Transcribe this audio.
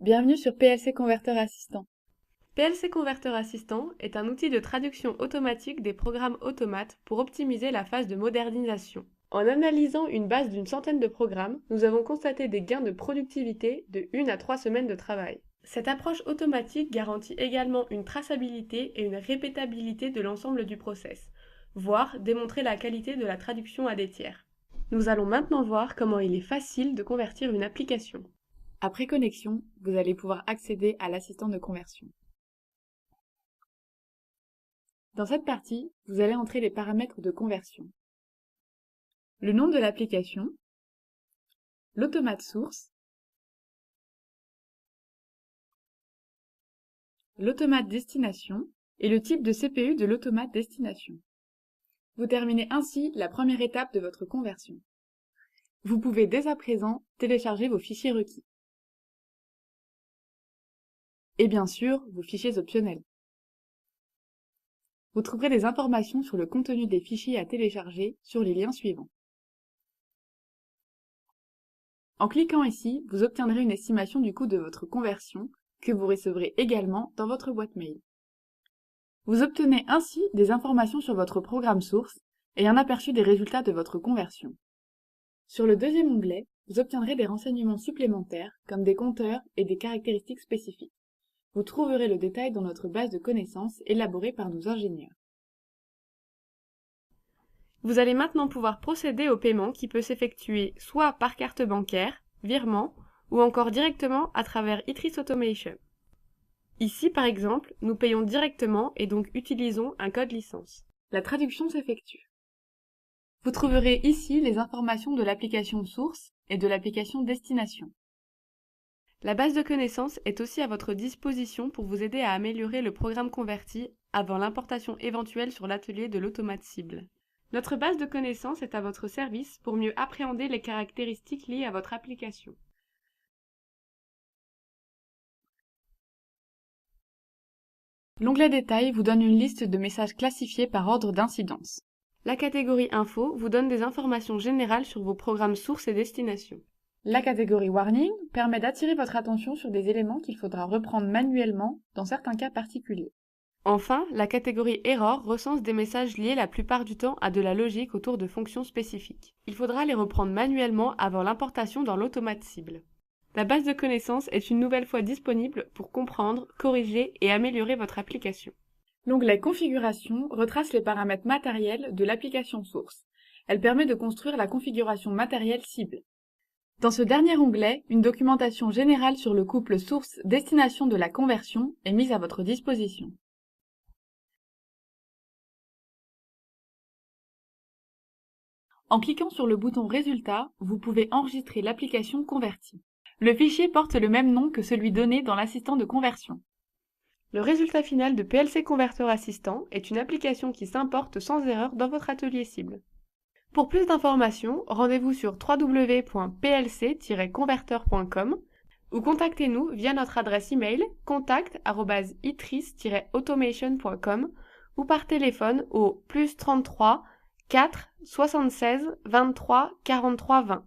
Bienvenue sur PLC Converteur Assistant. PLC Converteur Assistant est un outil de traduction automatique des programmes automates pour optimiser la phase de modernisation. En analysant une base d'une centaine de programmes, nous avons constaté des gains de productivité de 1 à 3 semaines de travail. Cette approche automatique garantit également une traçabilité et une répétabilité de l'ensemble du process, voire démontrer la qualité de la traduction à des tiers. Nous allons maintenant voir comment il est facile de convertir une application. Après connexion, vous allez pouvoir accéder à l'assistant de conversion. Dans cette partie, vous allez entrer les paramètres de conversion. Le nom de l'application, l'automate source, l'automate destination et le type de CPU de l'automate destination. Vous terminez ainsi la première étape de votre conversion. Vous pouvez dès à présent télécharger vos fichiers requis. Et bien sûr, vos fichiers optionnels. Vous trouverez des informations sur le contenu des fichiers à télécharger sur les liens suivants. En cliquant ici, vous obtiendrez une estimation du coût de votre conversion que vous recevrez également dans votre boîte mail. Vous obtenez ainsi des informations sur votre programme source et un aperçu des résultats de votre conversion. Sur le deuxième onglet, vous obtiendrez des renseignements supplémentaires comme des compteurs et des caractéristiques spécifiques. Vous trouverez le détail dans notre base de connaissances élaborée par nos ingénieurs. Vous allez maintenant pouvoir procéder au paiement qui peut s'effectuer soit par carte bancaire, virement, ou encore directement à travers Itris Automation. Ici, par exemple, nous payons directement et donc utilisons un code licence. La traduction s'effectue. Vous trouverez ici les informations de l'application source et de l'application destination. La base de connaissances est aussi à votre disposition pour vous aider à améliorer le programme converti avant l'importation éventuelle sur l'atelier de l'automate cible. Notre base de connaissances est à votre service pour mieux appréhender les caractéristiques liées à votre application. L'onglet Détails vous donne une liste de messages classifiés par ordre d'incidence. La catégorie Info vous donne des informations générales sur vos programmes sources et destination. La catégorie Warning permet d'attirer votre attention sur des éléments qu'il faudra reprendre manuellement dans certains cas particuliers. Enfin, la catégorie Error recense des messages liés la plupart du temps à de la logique autour de fonctions spécifiques. Il faudra les reprendre manuellement avant l'importation dans l'automate cible. La base de connaissances est une nouvelle fois disponible pour comprendre, corriger et améliorer votre application. L'onglet Configuration retrace les paramètres matériels de l'application source. Elle permet de construire la configuration matérielle cible. Dans ce dernier onglet, une documentation générale sur le couple source-destination de la conversion est mise à votre disposition. En cliquant sur le bouton Résultat, vous pouvez enregistrer l'application convertie. Le fichier porte le même nom que celui donné dans l'assistant de conversion. Le résultat final de PLC Converteur Assistant est une application qui s'importe sans erreur dans votre atelier cible. Pour plus d'informations, rendez-vous sur www.plc-converteur.com ou contactez-nous via notre adresse email contact@itris-automation.com ou par téléphone au +33 4 76 23 43 20.